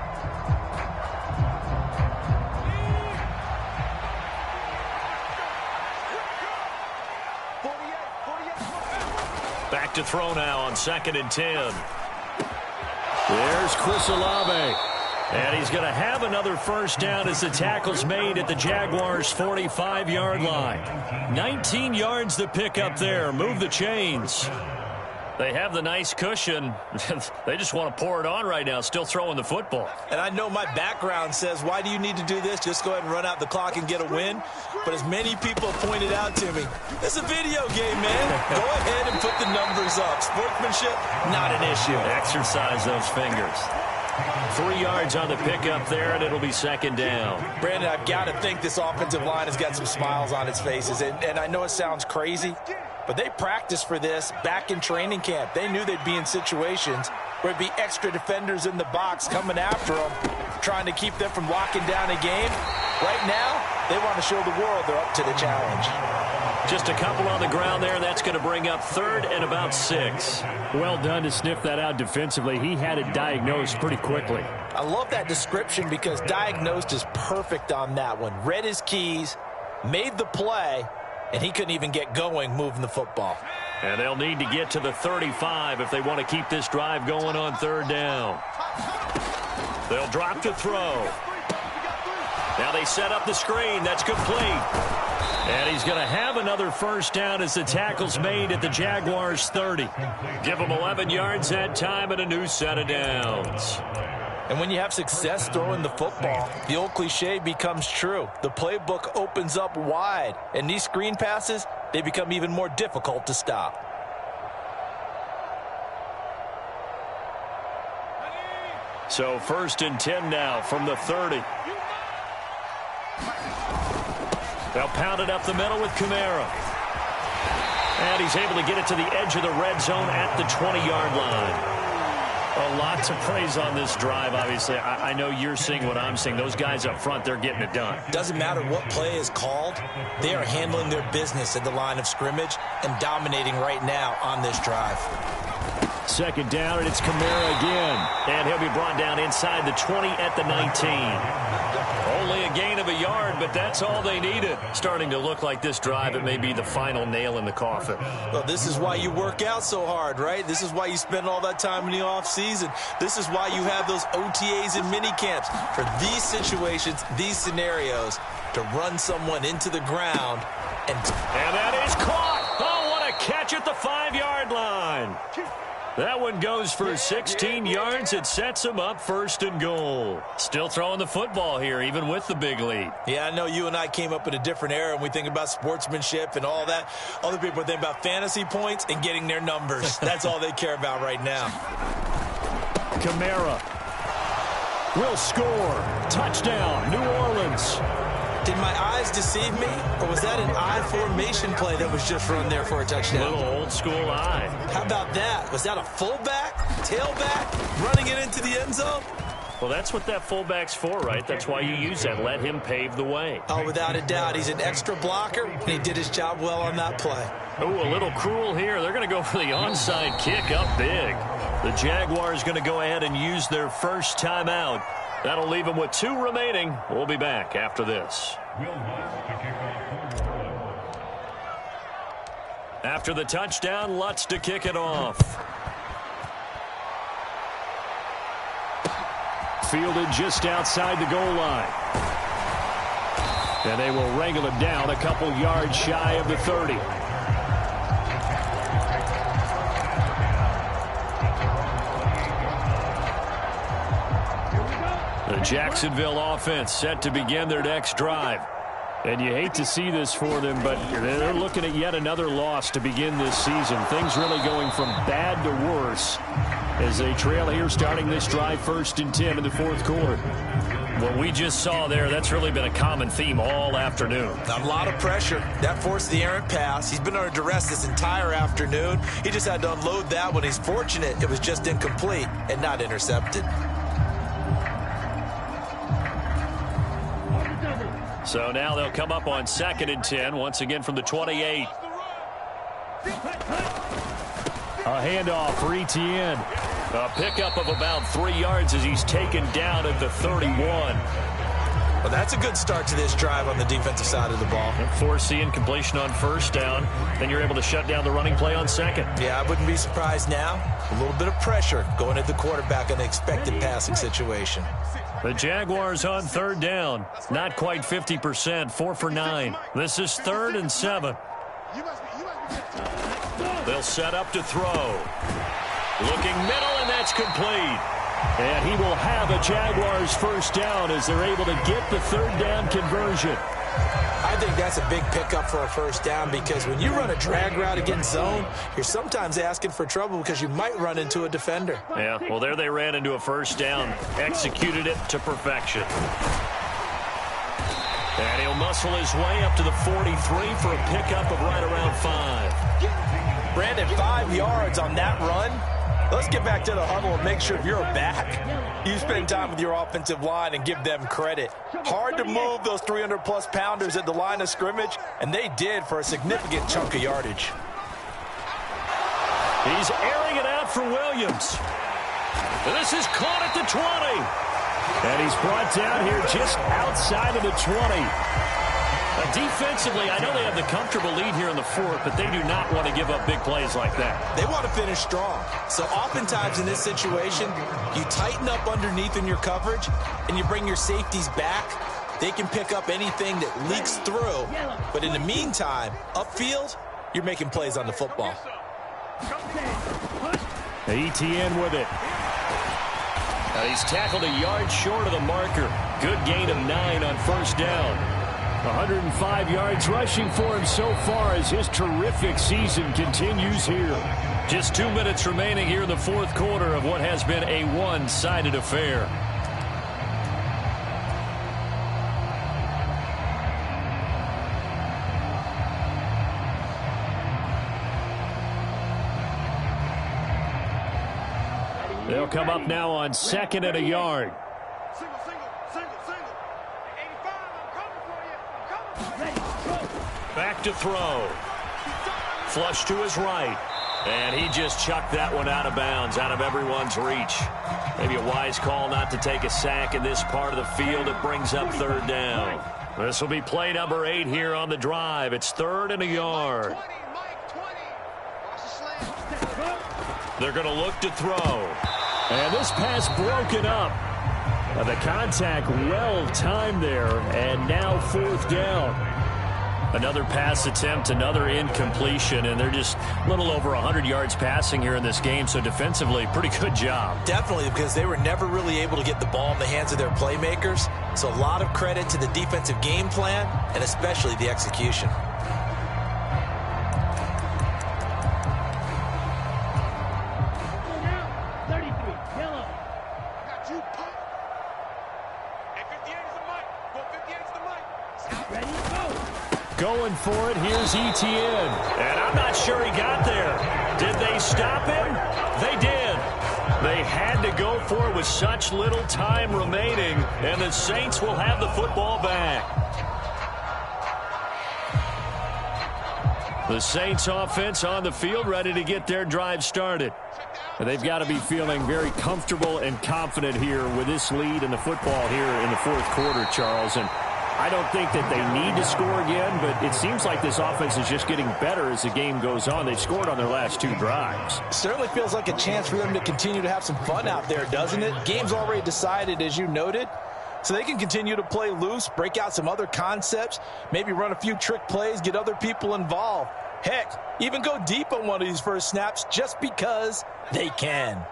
Back to throw now on 2nd and 10. There's Chris Olave. And he's going to have another first down as the tackle's made at the Jaguars' 45-yard line. 19 yards to pick up there. Move the chains. They have the nice cushion. They just want to pour it on right now, still throwing the football. And I know my background says, why do you need to do this? Just go ahead and run out the clock and get a win. But as many people have pointed out to me, it's a video game, man. Go ahead and put the numbers up. Sportsmanship, not an issue. Exercise those fingers. 3 yards on the pickup there, and it'll be second down. Brandon, I've got to think this offensive line has got some smiles on its faces. And I know it sounds crazy, but they practiced for this back in training camp. They knew they'd be in situations where it'd be extra defenders in the box coming after them, trying to keep them from locking down a game. Right now, they want to show the world they're up to the challenge. Just a couple on the ground there, and that's going to bring up 3rd and about 6. Well done to sniff that out defensively. He had it diagnosed pretty quickly. I love that description because diagnosed is perfect on that one. Read his keys, made the play, and he couldn't even get going moving the football. And they'll need to get to the 35 if they want to keep this drive going on 3rd down. They'll drop to throw. Now they set up the screen. That's complete. And he's going to have another first down as the tackle's made at the Jaguars' 30. Give him 11 yards that time and a new set of downs. And when you have success throwing the football, the old cliche becomes true. The playbook opens up wide, and these screen passes, they become even more difficult to stop. So 1st and 10 now from the 30. They'll pound it up the middle with Kamara. And he's able to get it to the edge of the red zone at the 20-yard line. A lot to praise on this drive, obviously. I know you're seeing what I'm seeing. Those guys up front, they're getting it done. Doesn't matter what play is called. They are handling their business at the line of scrimmage and dominating right now on this drive. 2nd down, and it's Kamara again. And he'll be brought down inside the 20 at the 19. Only a gain of a yard, but that's all they needed. Starting to look like this drive, it may be the final nail in the coffin. Well, this is why you work out so hard, right? This is why you spend all that time in the offseason. This is why you have those OTAs and mini camps. For these situations, these scenarios, to run someone into the ground. And that is caught. Oh, what a catch at the 5-yard line. That one goes for 16 yards. It sets him up 1st and goal. Still throwing the football here, even with the big lead. Yeah, I know you and I came up in a different era, and we think about sportsmanship and all that. Other people think about fantasy points and getting their numbers. That's all they care about right now. Kamara will score. Touchdown, New Orleans. Did my eyes deceive me, or was that an I formation play that was just run there for a touchdown? A little old school eye. How about that? Was that a fullback, tailback, running it into the end zone? Well, that's what that fullback's for, right? That's why you use that. Let him pave the way. Oh, without a doubt. He's an extra blocker, and he did his job well on that play. Oh, a little cruel here. They're going to go for the onside kick up big. The Jaguars going to go ahead and use their first timeout. That'll leave them with 2 remaining. We'll be back after this. After the touchdown, Lutz to kick it off. Fielded just outside the goal line. And they will wrangle it down a couple yards shy of the 30. The Jacksonville offense set to begin their next drive. And you hate to see this for them, but they're looking at yet another loss to begin this season. Things really going from bad to worse as they trail here starting this drive 1st and 10 in the 4th quarter. What we just saw there, that's really been a common theme all afternoon. A lot of pressure. That forced the errant pass. He's been under duress this entire afternoon. He just had to unload that one. He's fortunate it was just incomplete and not intercepted. So now they'll come up on 2nd and 10, once again from the 28. A handoff for Etienne. A pickup of about 3 yards as he's taken down at the 31. Well, that's a good start to this drive on the defensive side of the ball. Forcing completion on 1st down. Then you're able to shut down the running play on 2nd. Yeah, I wouldn't be surprised now. A little bit of pressure going at the quarterback in an expected passing situation. The Jaguars on 3rd down. Not quite 50%, 4 for 9. This is 3rd and 7. They'll set up to throw. Looking middle, and that's complete. And he will have a Jaguars first down as they're able to get the 3rd down conversion. I think that's a big pickup for a first down because when you run a drag route against zone, you're sometimes asking for trouble because you might run into a defender. Yeah, well, there they ran into a first down. Executed it to perfection. And he'll muscle his way up to the 43 for a pickup of right around 5. Brandon, 5 yards on that run. Let's get back to the huddle and make sure if you're back, you spend time with your offensive line and give them credit. Hard to move those 300-plus pounders at the line of scrimmage, and they did for a significant chunk of yardage. He's airing it out for Williams. And this is caught at the 20. And he's brought down here just outside of the 20. Defensively, I know they have the comfortable lead here in the fourth, but they do not want to give up big plays like that. They want to finish strong. So oftentimes in this situation, you tighten up underneath in your coverage, and you bring your safeties back. They can pick up anything that leaks through. But in the meantime, upfield, you're making plays on the football. Etienne with it. He's tackled a yard short of the marker. Good gain of 9 on first down. 105 yards rushing for him so far as his terrific season continues here. Just 2 minutes remaining here in the fourth quarter of what has been a one-sided affair. They'll come up now on 2nd and a yard. Back to throw. Flush to his right. And he just chucked that one out of bounds, out of everyone's reach. Maybe a wise call not to take a sack in this part of the field. It brings up 3rd down. This will be play number 8 here on the drive. It's 3rd and a yard. They're going to look to throw. And this pass broken up. The contact well timed there, and now 4th down. Another pass attempt, another incompletion, and they're just a little over 100 yards passing here in this game, so defensively, pretty good job. Definitely, because they were never really able to get the ball in the hands of their playmakers, so a lot of credit to the defensive game plan, and especially the execution. Going for it, here's Etienne. And I'm not sure he got there. Did they stop him? They did. They had to go for it with such little time remaining, and the Saints will have the football back. The Saints offense on the field ready to get their drive started. And they've got to be feeling very comfortable and confident here with this lead in the football here in the fourth quarter, Charles. And I don't think that they need to score again, but it seems like this offense is just getting better as the game goes on. They've scored on their last 2 drives. Certainly feels like a chance for them to continue to have some fun out there, doesn't it? Game's already decided, as you noted, so they can continue to play loose, break out some other concepts, maybe run a few trick plays, get other people involved. Heck, even go deep on one of these first snaps just because they can.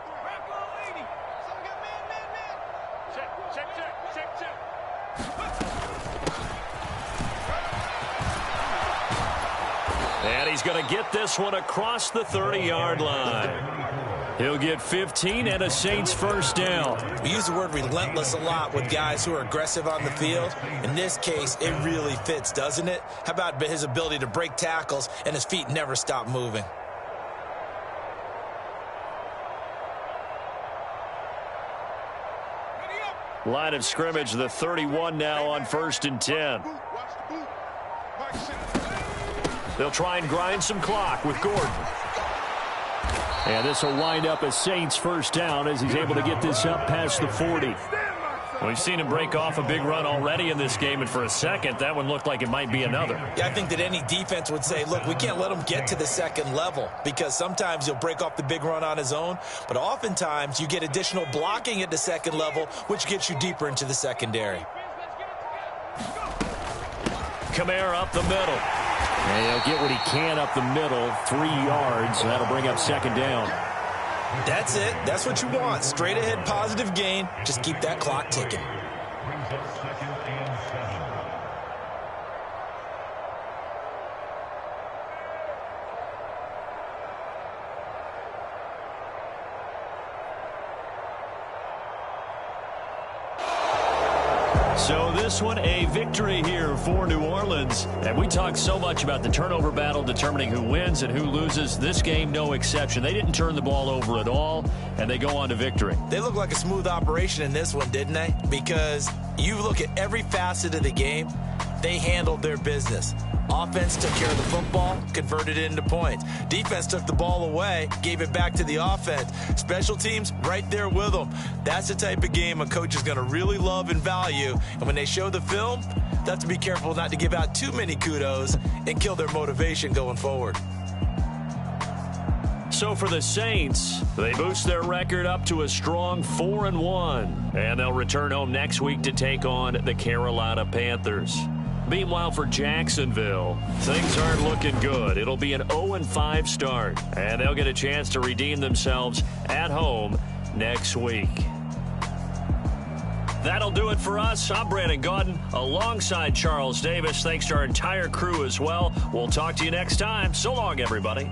And he's going to get this one across the 30-yard line. He'll get 15 and a Saints first down. We use the word relentless a lot with guys who are aggressive on the field. In this case, it really fits, doesn't it? How about his ability to break tackles and his feet never stop moving? Line of scrimmage, the 31 now on 1st and 10. They'll try and grind some clock with Gordon. And this will wind up a Saints first down as he's able to get this up past the 40. We've seen him break off a big run already in this game, and for a second, that one looked like it might be another. Yeah, I think that any defense would say, look, we can't let him get to the second level, because sometimes he'll break off the big run on his own, but oftentimes you get additional blocking at the second level, which gets you deeper into the secondary. Kamara up the middle. And he'll get what he can up the middle, 3 yards, and that'll bring up 2nd down. That's it. That's what you want. Straight ahead, positive gain. Just keep that clock ticking. So this one, a victory here for New Orleans. And we talked so much about the turnover battle determining who wins and who loses. This game, no exception. They didn't turn the ball over at all, and they go on to victory. They look like a smooth operation in this one, didn't they? Because you look at every facet of the game, they handled their business. Offense took care of the football, converted it into points. Defense took the ball away, gave it back to the offense. Special teams, right there with them. That's the type of game a coach is going to really love and value. And when they show the film, they have to be careful not to give out too many kudos and kill their motivation going forward. So for the Saints, they boost their record up to a strong 4-1. And they'll return home next week to take on the Carolina Panthers. Meanwhile, for Jacksonville, things aren't looking good. It'll be an 0-5 start, and they'll get a chance to redeem themselves at home next week. That'll do it for us. I'm Brandon Gaudin alongside Charles Davis. Thanks to our entire crew as well. We'll talk to you next time. So long, everybody.